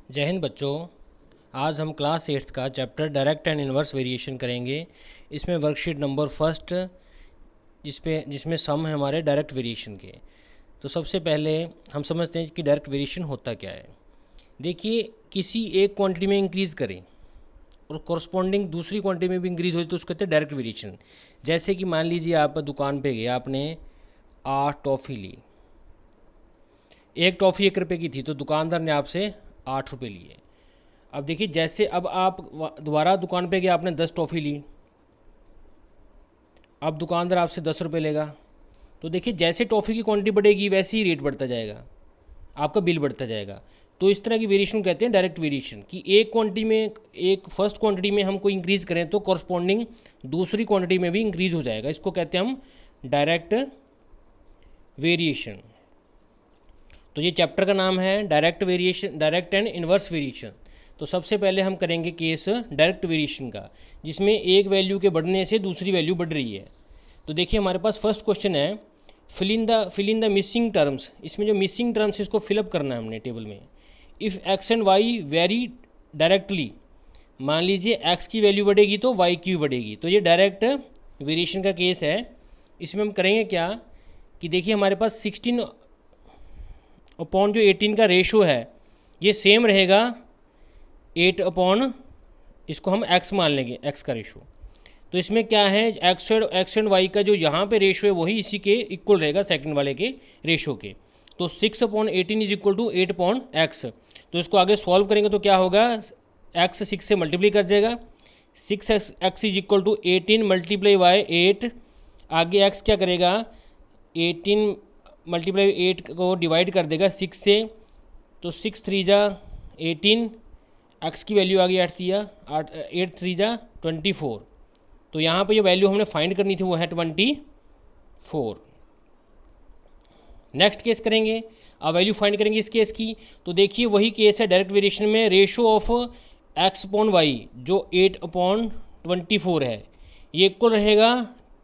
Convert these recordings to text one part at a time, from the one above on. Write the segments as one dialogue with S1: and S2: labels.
S1: जय हिंद बच्चों। आज हम क्लास 8th का chapter direct and inverse variation करेंगे। इसमें वर्कशीट नंबर फर्स्ट जिसमें सम है हमारे डायरेक्ट वेरिएशन के। तो सबसे पहले हम समझते हैं कि डायरेक्ट वेरिएशन होता क्या है। देखिए, किसी एक क्वांटिटी में इंक्रीज़ करें और कॉरस्पॉन्डिंग दूसरी क्वांटिटी में भी इंक्रीज़ हो तो उसको कहते हैं डायरेक्ट वेरिएशन। जैसे कि मान लीजिए आप दुकान पे गए, आपने 8 टॉफ़ी ली। एक टॉफ़ी 1 रुपये की थी तो दुकानदार ने आपसे 8 रुपये लिए। अब देखिए, जैसे अब आप दोबारा दुकान पे गए, आपने 10 टॉफ़ी ली। अब दुकानदार आपसे 10 रुपये लेगा। तो देखिए, जैसे टॉफ़ी की क्वांटिटी बढ़ेगी वैसे ही रेट बढ़ता जाएगा, आपका बिल बढ़ता जाएगा। तो इस तरह की वेरिएशन कहते हैं डायरेक्ट वेरिएशन, कि एक क्वांटिटी में, एक फर्स्ट क्वांटिटी में हम कोई इंक्रीज़ करें तो कॉरस्पॉन्डिंग दूसरी क्वांटिटी में भी इंक्रीज़ हो जाएगा। इसको कहते हैं हम डायरेक्ट वेरिएशन। तो ये चैप्टर का नाम है direct variation, direct and inverse variation. तो सबसे पहले हम करेंगे केस डायरेक्ट वेरिएशन का, जिसमें एक वैल्यू के बढ़ने से दूसरी वैल्यू बढ़ रही है। तो देखिए, हमारे पास फर्स्ट क्वेश्चन है, fill in the missing terms. इसमें जो मिसिंग टर्म्स इसको फिलअप करना है हमने टेबल में। If x and y vary directly, मान लीजिए एक्स की वैल्यू बढ़ेगी तो वाई की भी बढ़ेगी। तो ये डायरेक्ट वेरिएशन का केस है। इसमें हम करेंगे क्या कि देखिए, हमारे पास 16 अपॉन जो 18 का रेशो है ये सेम रहेगा 8 अपॉन, इसको हम x मान लेंगे, x का रेशो। तो इसमें क्या है, एक्स एंड वाई का जो यहाँ पे रेशो है वही इसी के इक्वल रहेगा, सेकंड वाले के रेशो के। तो 6 upon 18 is equal to 8 upon x. तो इसको आगे सॉल्व करेंगे तो क्या होगा, x 6 से मल्टीप्लाई कर जाएगा। 6x is equal to 18 multiply by 8। आगे x क्या करेगा, 18 मल्टीप्लाई 8 को डिवाइड कर देगा 6 से। तो 6 3 जा 18, एक्स की वैल्यू आ गई 8 3 जा 24। तो यहाँ पे जो वैल्यू हमने फाइंड करनी थी वो है 24। नेक्स्ट केस करेंगे, अब वैल्यू फाइंड करेंगे इस केस की। तो देखिए, वही केस है डायरेक्ट वेरिएशन में, ratio of x upon y जो 8 अपॉन 24 है ये इक्वल रहेगा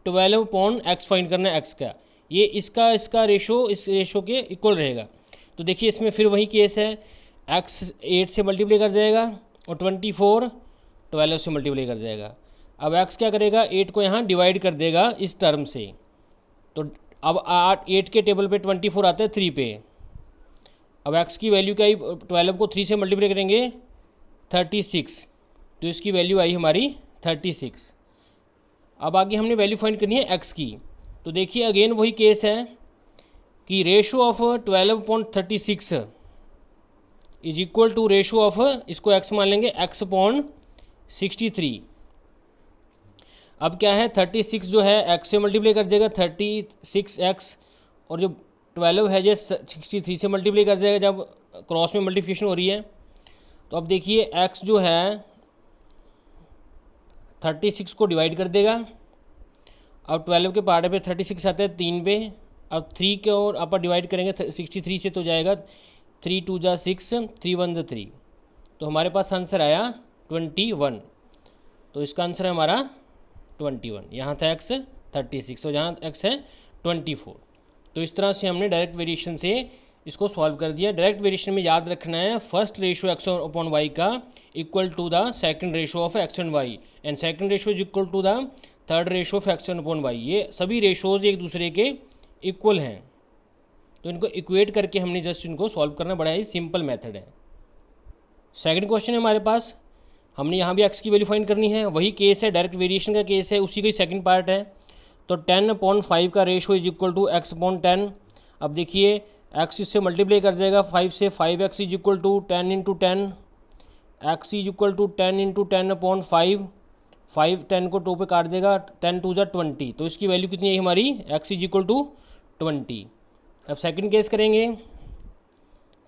S1: 12 अपॉन एक्स। फाइंड करना है एक्स का, ये इसका रेशो इस रेशो के इक्वल रहेगा। तो देखिए, इसमें फिर वही केस है, एक्स 8 से मल्टीप्लाई कर जाएगा और 24 12 से मल्टीप्लाई कर जाएगा। अब एक्स क्या करेगा, 8 को यहाँ डिवाइड कर देगा इस टर्म से। तो अब 8 के टेबल पे 24 आता है 3 पे। अब एक्स की वैल्यू क्या आई, 12 को 3 से मल्टीप्लाई करेंगे 36। तो इसकी वैल्यू आई हमारी 36। अब आगे हमने वैल्यू फाइंड करनी है एक्स की। तो देखिए, अगेन वही केस है कि ratio of 12/36 is equal to ratio of, इसको x मान लेंगे, x अपॉन 63। अब क्या है, 36 जो है x से मल्टीप्लाई कर देगा 36x, और जो 12 है जो 63 से मल्टीप्लाई कर जाएगा जब क्रॉस में मल्टीप्लिकेशन हो रही है। तो अब देखिए, x जो है 36 को डिवाइड कर देगा। अब 12 के पार्ट पे 36 आता है 3 पे। अब 3 के और आप डिवाइड करेंगे 63 से तो जाएगा 3 2 जा 6, 3 1 जा 3। तो हमारे पास आंसर आया 21। तो इसका आंसर है हमारा 21। यहाँ था x 36 और यहाँ x है 24। तो इस तरह से हमने डायरेक्ट वेरिएशन से इसको सॉल्व कर दिया। डायरेक्ट वेरिएशन में याद रखना है, first ratio X upon Y का equal to the second ratio of X and Y, and second ratio is equal to the third ratio of x upon Y. ये सभी रेशोज एक दूसरे के इक्वल हैं, तो इनको इक्वेट करके हमने जस्ट इनको सॉल्व करना, बड़ा ही सिंपल मेथड है। सेकंड क्वेश्चन है हमारे पास, हमने यहाँ भी एक्स की वैल्यू फाइंड करनी है। वही केस है, डायरेक्ट वेरिएशन का केस है, उसी का ही सेकंड पार्ट है। तो 10/5 का ratio is equal to x upon 10। अब देखिए, एक्स इससे मल्टीप्लाई कर जाएगा 5 से, 5x is equal to 10 into 10, x is equal to 10 into 10 upon 5। 5 10 को 2 पे काट देगा, 10 2 जा 20। तो इसकी वैल्यू कितनी है हमारी, एक्स इज इक्वल टू 20। अब सेकंड केस करेंगे,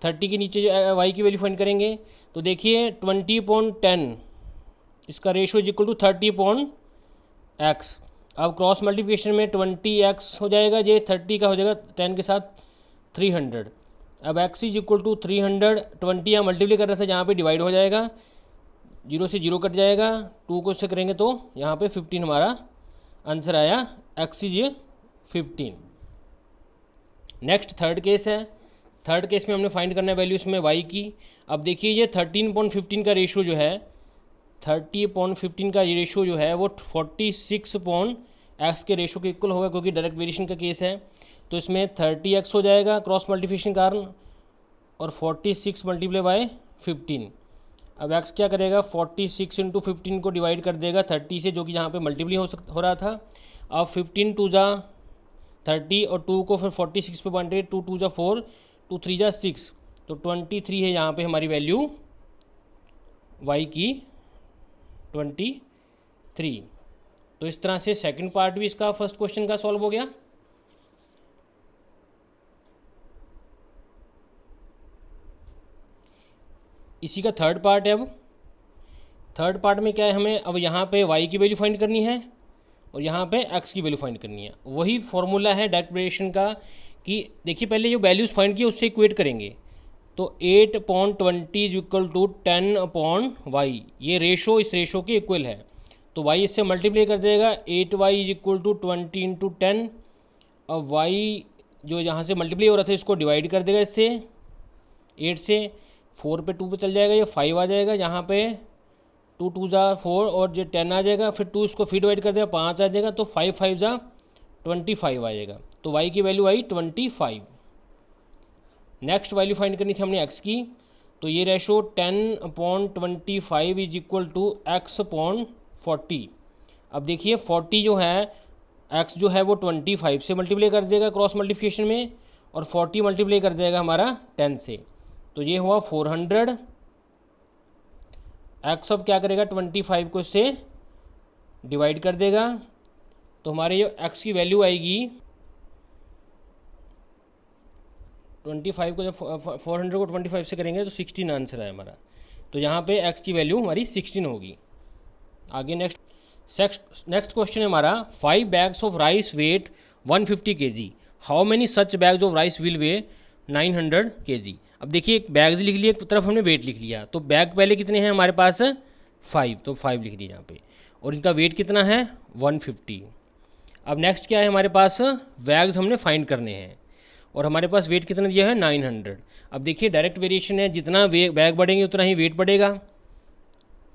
S1: 30 के नीचे वाई की वैल्यू फाइंड करेंगे। तो देखिए, 20/10 इसका ratio is equal to 30/x। अब क्रॉस मल्टीप्लिकेशन में 20x हो जाएगा, ये 30 का हो जाएगा 10 के साथ 300। अब x इज इक्वल टू 300, 20 यहाँ मल्टीप्लाई कर रहे थे, जहाँ पे डिवाइड हो जाएगा, 0 से 0 कट जाएगा, 2 को इससे करेंगे तो यहाँ पे 15 हमारा आंसर आया, x is 15। Next third case है। थर्ड केस में हमने फाइंड करना है वैल्यू इसमें y की। अब देखिए ये 13/15 का रेशो जो है, 30/15 का ये रेशो जो है वो 46/x के रेशो के इक्वल होगा, क्योंकि डायरेक्ट वेरिएशन का केस है। तो इसमें 30x हो जाएगा क्रॉस मल्टीप्लिकेशन के कारण, और 46 मल्टीप्लाई बाय 15। अब x क्या करेगा, 46 × 15 को डिवाइड कर देगा 30 से, जो कि यहाँ पे मल्टीप्लाई हो रहा था। अब 15 2 जा 30 और 2 को फिर 46 पे बांटे, 2 2 जा 4, 2 3 जा 6, तो 23 है यहाँ पे हमारी वैल्यू y की 23। तो इस तरह से सेकंड पार्ट भी इसका फर्स्ट क्वेश्चन का सॉल्व हो गया। इसी का थर्ड पार्ट है। अब थर्ड पार्ट में क्या है, हमें अब यहाँ पे y की वैल्यू फाइंड करनी है और यहाँ पे x की वैल्यू फाइंड करनी है। वही फॉर्मूला है डायरेक्ट वेरिएशन का कि देखिए पहले जो वैल्यूज़ फाइंड किए उससे इक्वेट करेंगे। तो 8/20 इज इक्वल टू 10/y, ये रेशो इस रेशो के इक्वल है। तो y इससे मल्टीप्लाई कर जाएगा, 8y इज इक्वल टू 20 × 10। अब y जो यहाँ से मल्टीप्लाई हो रहा था इसको डिवाइड कर देगा इससे, 8 से, 4 पे 2 पे चल जाएगा, ये 5 आ जाएगा, यहाँ पे 2 2 जा 4 और ये 10 आ जाएगा, फिर 2 इसको फिर डिवाइड कर देगा, 5 आ जाएगा, तो 5 5 जा 25 आ जाएगा। तो y की वैल्यू आई 25। नेक्स्ट वैल्यू फाइंड करनी थी हमने x की, तो ये ratio 10/25 is equal to x/40। अब देखिए 40 जो है, x जो है वो 25 से मल्टीप्लाई कर देगा क्रॉस मल्टीप्लिकेशन में, और 40 मल्टीप्लाई कर जाएगा हमारा 10 से, तो ये हुआ 400। x अब क्या करेगा, 25 को इससे डिवाइड कर देगा, तो हमारे जो x की वैल्यू आएगी 25 को जब 400 को 25 से करेंगे तो 16 आंसर है हमारा। तो यहाँ पे x की वैल्यू हमारी 16 होगी। आगे नेक्स्ट क्वेश्चन है हमारा, 5 bags of rice weight 150 kg, how many such bags of rice will weigh 900 kg। अब देखिए एक बैग्स लिख लिया, एक तरफ हमने वेट लिख लिया, तो बैग पहले कितने हैं हमारे पास, 5, तो 5 लिख दिए यहाँ पे, और इनका वेट कितना है 150। अब नेक्स्ट क्या है हमारे पास, बैग्स हमने फाइंड करने हैं, और हमारे पास वेट कितना दिया है 900। अब देखिए डायरेक्ट वेरिएशन है, जितना बैग बढ़ेंगे उतना ही वेट बढ़ेगा,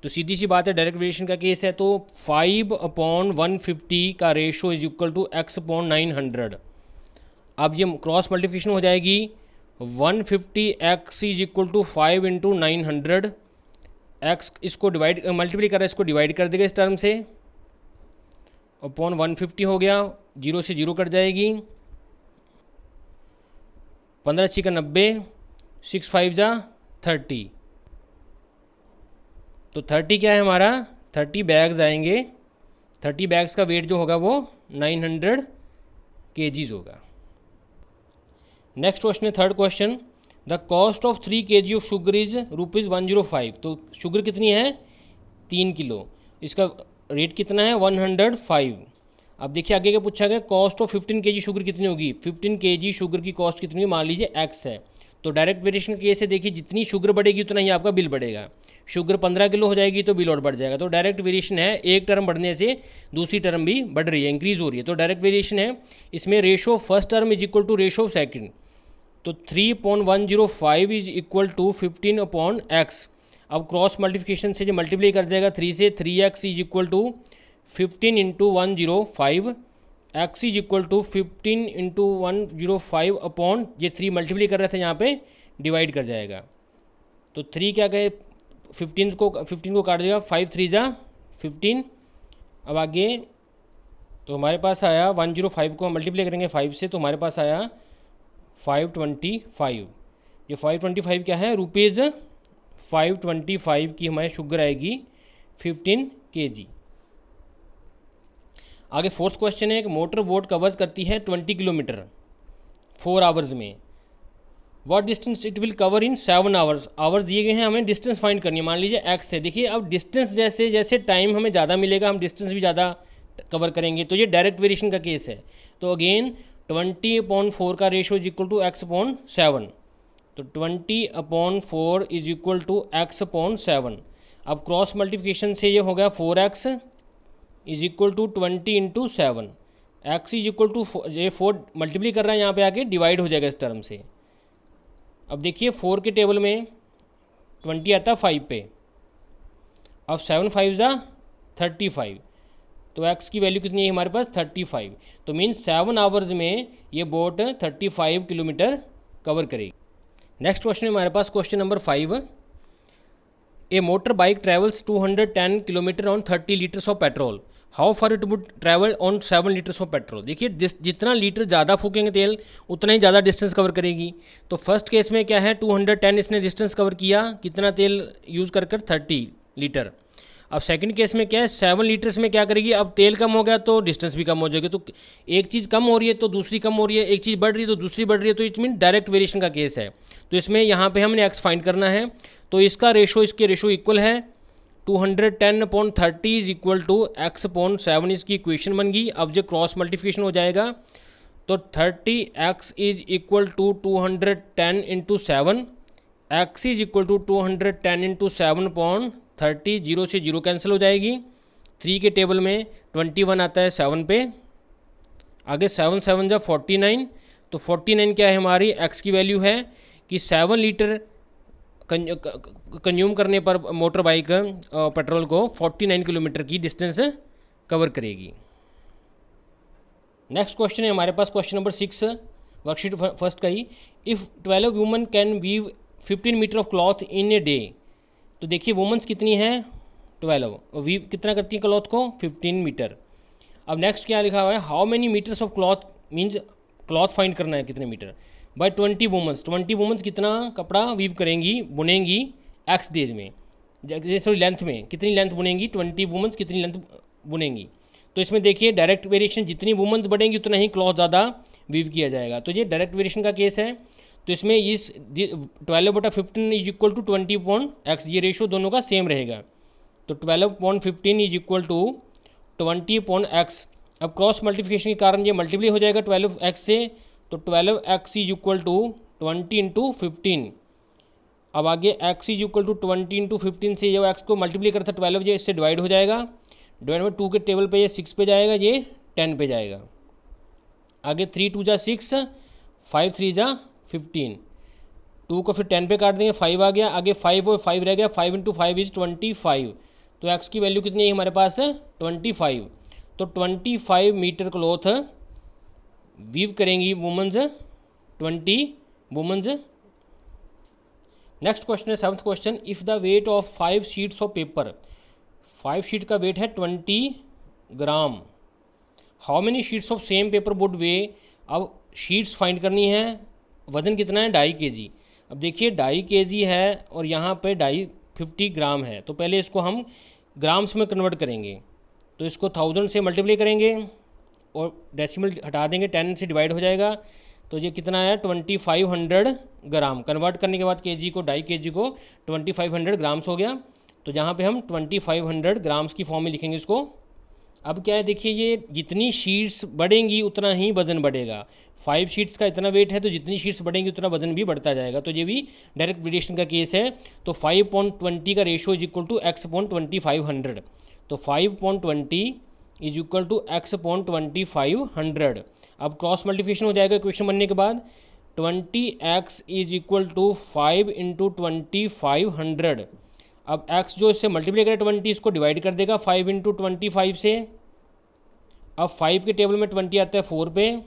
S1: तो सीधी सी बात है डायरेक्ट वेरिएशन का केस है। तो 5/150 का ratio is equal to x/900। अब ये क्रॉस मल्टीप्लिकेशन हो जाएगी, 150x is equal to 5 × 900, x इसको डिवाइड मल्टीप्लाई कर रहा है, इसको डिवाइड कर देगा इस टर्म से, अपॉन 150 हो गया, 0 से 0 कट जाएगी, 15 × 6 = 90, 6 5 जा 30, तो 30 क्या है हमारा, 30 बैग्स आएंगे, 30 बैग्स का वेट जो होगा वो 900 kgs होगा। नेक्स्ट क्वेश्चन है third question, the cost of 3 kg of sugar is ₹105। तो शुगर कितनी है 3 किलो, इसका रेट कितना है 105। अब देखिए आगे क्या पूछा गया, कॉस्ट ऑफ 15 kg शुगर कितनी होगी, 15 kg शुगर की कॉस्ट कितनी होगी, मान लीजिए x है। तो डायरेक्ट वेरिएशन का केस है, देखिए जितनी शुगर बढ़ेगी उतना ही आपका बिल बढ़ेगा। शुगर 15 किलो हो जाएगी तो बिल और बढ़ जाएगा। तो डायरेक्ट वेरिएशन है, एक टर्म बढ़ने से दूसरी टर्म भी बढ़ रही है, इंक्रीज हो रही है, तो डायरेक्ट वेरिएशन है। इसमें ratio first term is equal to ratio of second, तो 3/105 इज इक्वल टू 15/x। अब क्रॉस मल्टीप्लिकेशन से जो मल्टीप्लाई कर जाएगा 3 से, 3x is equal to 15 × 105, x is equal to 15 × 105 upon ये 3 मल्टीप्लाई कर रहे थे यहाँ पे डिवाइड कर जाएगा। तो 3 क्या गए 15 को काट देगा, 5 3 जा 15। अब आगे तो हमारे पास आया 105 को मल्टीप्लाई करेंगे 5 से, तो हमारे पास आया 525। ये 525 क्या है, रुपीज़ 525 की हमारी शुगर आएगी 15 kg। आगे फोर्थ क्वेश्चन है, एक मोटर बोट कवर्स करती है 20 किलोमीटर 4 आवर्स में, what distance it will cover in 7 hours. Hours दिए गए हैं, हमें डिस्टेंस फाइंड करनी है, मान लीजिए x है। देखिए अब डिस्टेंस जैसे जैसे टाइम हमें ज़्यादा मिलेगा हम डिस्टेंस भी ज़्यादा कवर करेंगे, तो ये डायरेक्ट वेरिएशन का केस है। तो अगेन 20/4 का ratio is equal to x/7, तो 20/4 इज इक्वल टू x/7। अब क्रॉस मल्टीप्लिकेशन से ये हो गया 4x is equal to 20 × 7, x is equal to ये 4 मल्टीप्लाई कर रहा है यहाँ पे आके डिवाइड हो जाएगा इस टर्म से। अब देखिए 4 के टेबल में 20 आता है 5 पे। अब 7 5 ज़ा 35, तो x की वैल्यू कितनी है हमारे पास 35। तो मीन्स 7 आवर्स में ये बोट 35 किलोमीटर कवर करेगी। नेक्स्ट क्वेश्चन है हमारे पास question number 5। A motor bike travels 210 kilometre on 30 litres of petrol, how far it would travel on 7 litres of petrol. देखिए जितना लीटर ज़्यादा फूकेंगे तेल उतना ही ज़्यादा डिस्टेंस कवर करेगी। तो फर्स्ट केस में क्या है 210 इसने डिस्टेंस कवर किया, कितना तेल यूज़ कर 30 लीटर। अब सेकंड केस में क्या है 7 लीटर्स में क्या करेगी, अब तेल कम हो गया तो डिस्टेंस भी कम हो जाएगी। तो एक चीज़ कम हो रही है तो दूसरी कम हो रही है, एक चीज़ बढ़ रही है तो दूसरी बढ़ रही है, तो इट मीन डायरेक्ट वेरिएशन का केस है। तो इसमें यहाँ पे हमने एक्स फाइंड करना है, तो इसका रेशो इसके रेशो इक्वल है 210/30 इज इक्वल टू x/7 इसकी इक्वेशन बन गई। अब जो क्रॉस मल्टीप्लिकेशन हो जाएगा तो 30x is equal to 210 into 7, x is equal to 210 into 7/30, 0 से 0 कैंसिल हो जाएगी। 3 के टेबल में 21 आता है 7 पे, आगे 7 7 जा 49, तो 49 क्या है हमारी x की वैल्यू है कि 7 लीटर कंज्यूम करने पर मोटर बाइक पेट्रोल को 49 किलोमीटर की डिस्टेंस कवर करेगी। नेक्स्ट क्वेश्चन है हमारे पास क्वेश्चन नंबर 6 वर्कशीट फर्स्ट का ही। If 12 woman can weave 15 metre of cloth in a day, तो देखिए वुमेंस कितनी हैं 12, और वीव कितना करती है क्लॉथ को 15 मीटर। अब नेक्स्ट क्या लिखा हुआ है, how many metres of cloth, means cloth find करना है कितने मीटर, बाय 20 वुमेंस। 20 वुमेंस कितना कपड़ा वीव करेंगी, बुनेंगी एक्स डेज में, जैसे लेंथ में कितनी लेंथ बुनेंगी, 20 वुमेंस कितनी लेंथ बुनेंगी। तो इसमें देखिए डायरेक्ट वेरिएशन, जितनी वुमेंस बढ़ेंगी उतना ही क्लॉथ ज़्यादा वीव किया जाएगा। तो ये डायरेक्ट वेरिएशन का केस है। तो इसमें इस 12/15 इज इक्वल टू 20/x, ये रेशो दोनों का सेम रहेगा। तो 12/15 इज इक्वल टू 20/x। अब क्रॉस मल्टीप्लिकेशन के कारण ये मल्टीप्लाई हो जाएगा 12x से, तो 12x is equal to 20 into 15। अब आगे x is equal to 20 into 15 से जब x को मल्टीप्लाई करता 12 ये इससे डिवाइड हो जाएगा, डिवाइड में 2 के टेबल पे ये 6 पे जाएगा, ये 10 पे जाएगा। आगे 3 2 जा 6, 5 3 जा 15, 2 को फिर 10 पे काट देंगे 5 आ गया, आगे 5 और 5 रह गया, 5 इंटू 5 इज 25। तो x की वैल्यू कितनी है हमारे पास 25। तो 25 मीटर क्लॉथ वीव करेंगी वुमेंस, 20 वुमेंस। नेक्स्ट क्वेश्चन है 7th question. If the weight of 5 sheets of paper, 5 sheet का वेट है 20 gram, how many sheets of same paper would weigh. अब शीट्स फाइंड करनी है, वजन कितना है 2.5 kg। अब देखिए 2.5 kg है और यहाँ पे 50 ग्राम है, तो पहले इसको हम ग्राम्स में कन्वर्ट करेंगे। तो इसको 1000 से मल्टीप्लाई करेंगे और डेसिमल हटा देंगे, 10 से डिवाइड हो जाएगा। तो ये कितना है 2500 ग्राम। कन्वर्ट करने के बाद केजी को 2.5 kg को 2500 ग्राम्स हो गया। तो जहाँ पे हम 2500 ग्राम्स की फॉर्म में लिखेंगे इसको। अब क्या है देखिए, ये जितनी शीट्स बढ़ेंगी उतना ही वजन बढ़ेगा। 5 शीट्स का इतना वेट है तो जितनी शीट्स बढ़ेंगी उतना वजन भी बढ़ता जाएगा। तो ये भी डायरेक्ट वेरिएशन का केस है। तो 5/20 का ratio is equal to x/2500। तो 5/20 इज इक्वल टू x/2500। अब क्रॉस मल्टीप्लिकेशन हो जाएगा क्वेश्चन बनने के बाद। 20x is equal to 5 into 2500। अब x जो इससे मल्टीप्लाई करेगा 20, इसको डिवाइड कर देगा 5 इंटू 25 से। अब 5 के टेबल में 20 आता है 4 पे।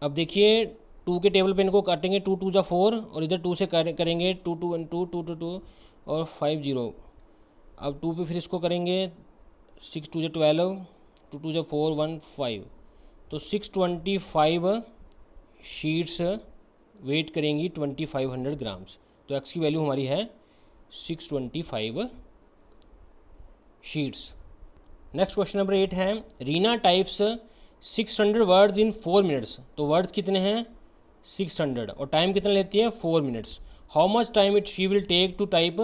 S1: अब देखिए 2 के टेबल पे इनको काटेंगे, 2 2 जा 4 और इधर 2 से करेंगे 2 2 1 2 2 2 2 और 5 0। अब 2 पे फिर इसको करेंगे 6 2 जा 12, 2 2 जा 4 1 5। तो 625 शीट्स वेट करेंगी 2500 ग्राम्स। तो x की वैल्यू हमारी है 625 शीट्स। नेक्स्ट क्वेश्चन नंबर 8 है। Reena types 600 words in 4 minutes. तो वर्ड्स कितने हैं 600 और टाइम कितना लेती है 4 minutes. How much time it she will take to type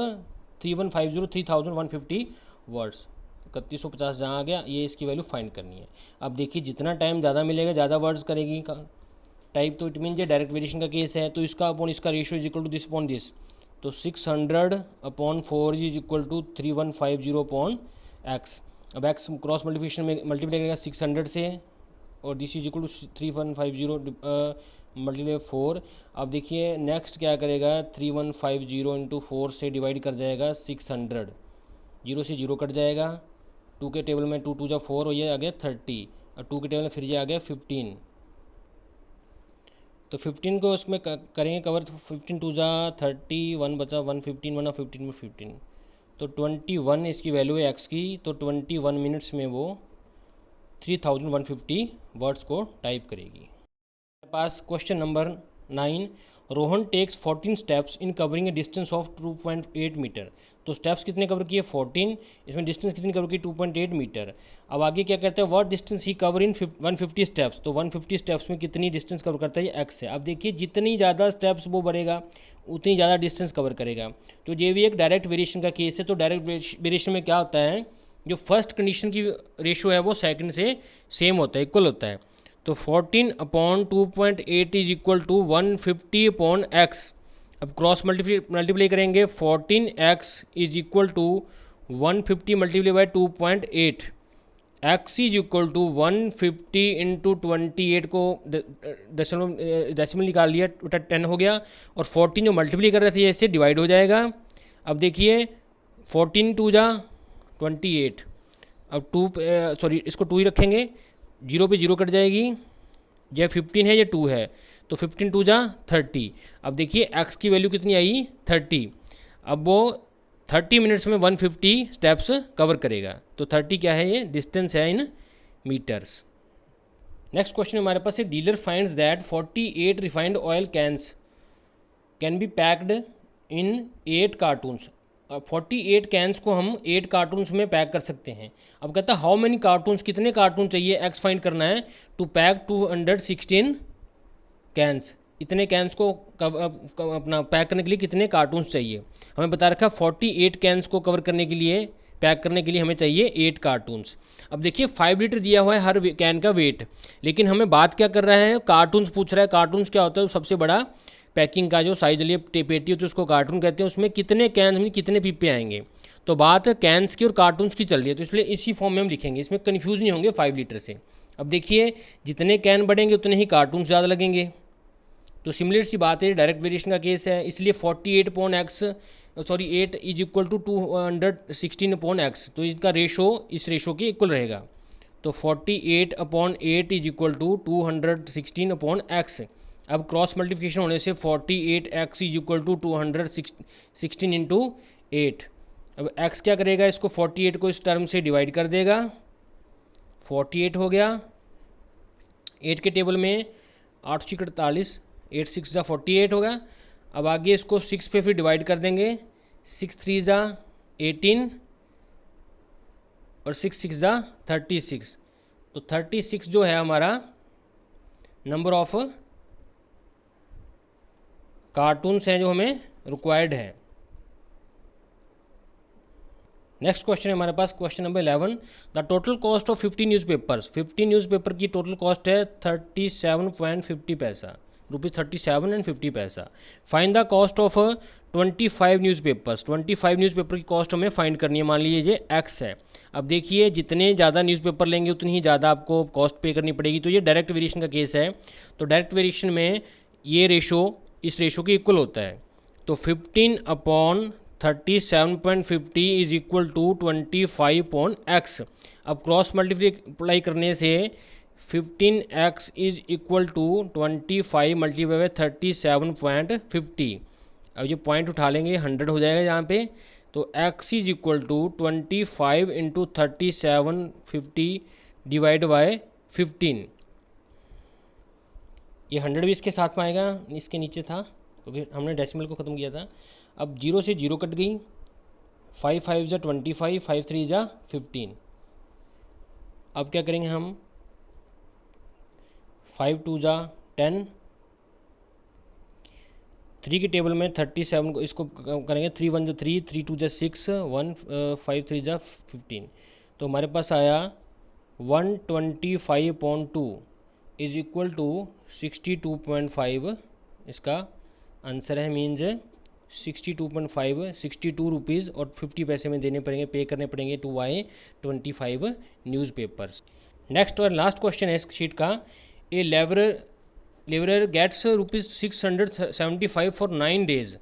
S1: 3150 words. 3150 जहाँ आ गया, ये इसकी वैल्यू फाइंड करनी है। अब देखिए जितना टाइम ज़्यादा मिलेगा ज़्यादा वर्ड्स करेगी टाइप, तो इट मीन ये डायरेक्ट वेरिएशन का केस है। तो इसका अपॉन इसका ratio is equal to this upon this. तो 600/4 इज इक्वल टू 3150/x। अब x क्रॉस मल्टीप्लिकेशन में मल्टीप्लाई करेगा 600 से और this is equal to 3150 multiply 4। अब देखिए नेक्स्ट क्या करेगा, 3150 इंटू 4 से डिवाइड कर जाएगा 600, जीरो से जीरो कट जाएगा। 2 के टेबल में 2 2 जा 4 और ये आ गया 30, और 2 के टेबल में फिर ये आ गया 15। तो 15 को उसमें करेंगे कवर, 15 2 जा 30, 1 बचा 115, 1 और 15 में 15, तो 21 इसकी वैल्यू है एक्स की। तो 21 मिनट्स में वो 3150 वर्ड्स को टाइप करेगी। पास question number 9, Rohan takes 14 steps in covering a distance of 2.8 metre. तो स्टेप्स कितने कवर किए 14, इसमें डिस्टेंस कितनी कवर की 2.8 मीटर। अब आगे क्या कहते हैं, what distance he cover in 150 steps. तो 150 स्टेप्स में कितनी डिस्टेंस कवर करता है, ये एक्स है। अब देखिए जितनी ज़्यादा स्टेप्स वो बढ़ेगा उतनी ज़्यादा डिस्टेंस कवर करेगा। तो ये भी एक डायरेक्ट वेरिएशन का केस है। तो डायरेक्ट वेरिएशन में क्या होता है, जो फर्स्ट कंडीशन की रेशियो है वो सेकंड से सेम होता है, इक्वल होता है। तो 14/2.8 इज इक्वल टू 150/x। अब क्रॉस मल्टीप्लाई करेंगे, 14x is equal to 150 multiply by 2.8, x is equal to 150 into 28 को डेसिमल निकाल लिया, 10 हो गया। और 14 जो मल्टीप्लाई कर रहे थे इससे डिवाइड हो जाएगा। अब देखिए 14 2 जा 28, अब 2 इसको 2 ही रखेंगे, जीरो पे जीरो कट जाएगी, यह 15 है, ये 2 है, तो 15 2 जा 30। अब देखिए x की वैल्यू कितनी आई 30। अब वो 30 मिनट्स में 150 स्टेप्स कवर करेगा। तो 30 क्या है, ये डिस्टेंस है इन मीटर्स। नेक्स्ट क्वेश्चन हमारे पास है, dealer finds that 48 refined oil cans can be packed in 8 cartons. 48 cans को हम 8 कार्टून्स में पैक कर सकते हैं। अब कहता है हाउ मेनी कार्टून्स, कितने कार्टून चाहिए, एक्स फाइंड करना है, टू पैक 216 कैंस। इतने कैंस को अपना पैक करने के लिए कितने कार्टून्स चाहिए। हमें बता रखा 48 कैंस को कवर करने के लिए, पैक करने के लिए हमें चाहिए 8 कार्टून्स। अब देखिए 5 लीटर दिया हुआ है हर कैन का वेट, लेकिन हमें बात क्या कर रहा है, कार्टून्स पूछ रहा है। कार्टून्स क्या होता है, सबसे बड़ा पैकिंग का जो साइज वाली पेटी होती है उसको कार्टून कहते हैं। उसमें कितने कैन में कितने पीपे आएंगे। तो बात कैंस की और कार्टून्स की चल रही है, तो इसलिए इसी फॉर्म में हम लिखेंगे, इसमें कन्फ्यूज नहीं होंगे 5 लीटर से। अब देखिए जितने कैन बढ़ेंगे उतने ही कार्टून्स ज़्यादा लगेंगे। तो सिमिलर सी बात है, डायरेक्ट वेरिएशन का केस है, इसलिए 8 इज इक्वल टू 216/x। तो इसका रेशो इस रेशो के इक्वल रहेगा। तो 48/8 इज इक्वल टू 216/x। अब क्रॉस मल्टीप्लिकेशन होने से 48x is equal to 216 into 8। अब x क्या करेगा, इसको 48 को इस टर्म से डिवाइड कर देगा, 48 हो गया। 8 के टेबल में 8 6 48, 8 6 जा 48 होगा। अब आगे इसको 6 पे फिर डिवाइड कर देंगे, 6 3 जा 18 और 6 6 जा 36। तो 36 जो है हमारा नंबर ऑफ कार्टून्स हैं जो हमें रिक्वायर्ड है। नेक्स्ट क्वेश्चन है हमारे पास, question number 11, the total cost of 50 newspapers. 50 newspaper की टोटल कॉस्ट है 37.50 पैसा, ₹37.50। Find the cost of 25 newspapers. 25 newspaper की कॉस्ट हमें फाइंड करनी है। मान लीजिए ये एक्स है। अब देखिए जितने ज़्यादा न्यूज़पेपर लेंगे उतनी ही ज़्यादा आपको कॉस्ट पे करनी पड़ेगी। तो ये डायरेक्ट वेरिएशन का केस है। तो डायरेक्ट वेरिएशन में ये रेशो इस रेशो के इक्वल होता है। तो 15/37.50 इज इक्वल टू 25/x। अब क्रॉस मल्टीप्लाई करने से 15x is equal to 25 multiply by 37.50। अब ये पॉइंट उठा लेंगे, 100 हो जाएगा यहाँ पे। तो x is equal to 25 into 3750 divide by 15। ये 100 भी इसके साथ में आएगा, इसके नीचे था क्योंकि हमने डेसिमल को ख़त्म किया था। अब 0 से 0 कट गई, 5 5 जा 25, 5 3 जा 15। अब क्या करेंगे हम, 5 2 जा 10, 3 के टेबल में 37 को इसको करेंगे, 3 1 जा 3, 3 2 जा 6, 1 5 3 जा 15। तो हमारे पास आया 125/2 इज इक्वल टू 62.5। इसका आंसर है, मीन्स 62.5, 62 रुपीज़ और 50 पैसे में देने पड़ेंगे, पे करने पड़ेंगे टू बाई 25 न्यूज़पेपर्स। नेक्स्ट और लास्ट क्वेश्चन है इस शीट का, a labour labourer gets ₹675 for 9 days.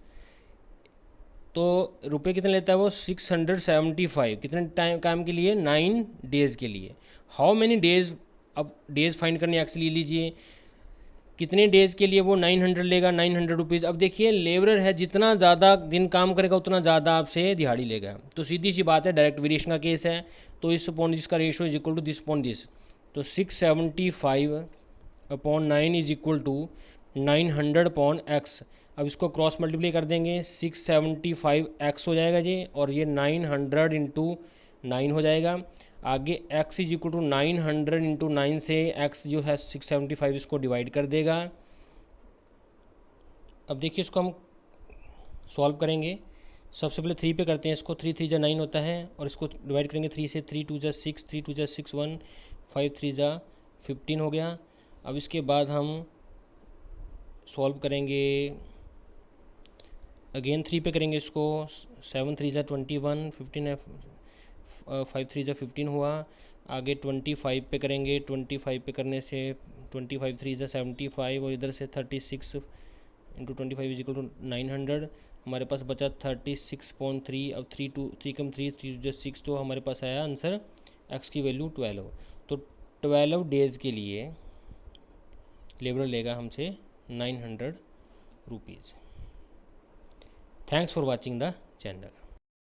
S1: तो रुपये कितने लेता है वो? 675 कितने टाइम काम के लिए? 9 डेज़ के लिए। हाउ मैनी डेज, अब डेज फाइंड करने एक्स ले लीजिए, कितने डेज़ के लिए वो 900 लेगा, 900 रुपीज़। अब देखिए लेबरर है, जितना ज़्यादा दिन काम करेगा उतना ज़्यादा आपसे दिहाड़ी लेगा। तो सीधी सी बात है, डायरेक्ट वेरिएशन का केस है, तो इस अपॉन दिस का ratio is equal to this upon this. तो 675 upon 9 is equal to 900 upon x. अब इसको क्रॉस मल्टीप्लाई कर देंगे, 675 एक्स हो जाएगा जी, और ये 900 इंटू 9 हो जाएगा। आगे x is equal to 900 into 9 से x जो है 675 इसको डिवाइड कर देगा। अब देखिए इसको हम सॉल्व करेंगे। सबसे पहले 3 पे करते हैं इसको, 3 3 जा 9 होता है, और इसको डिवाइड करेंगे 3 से, 3 2 जा 6, 3 2 जा 6 1, 5 3 जा 15 हो गया। अब इसके बाद हम सॉल्व करेंगे, अगेन 3 पे करेंगे इसको, 7 3 जा 21, 15 है, 5 3 जा 15 हुआ। आगे 25 पे करेंगे, 25 पे करने से 25 3 जा 75, और इधर से 36 इंटू 25 इज इक्वल टू 900। हमारे पास बचा 36.3। अब 3 कम 3 3 जो 6, तो हमारे पास आया आंसर x की वैल्यू 12। तो 12 डेज़ के लिए लेबर लेगा हमसे 900 rupees. Thanks for watching the channel.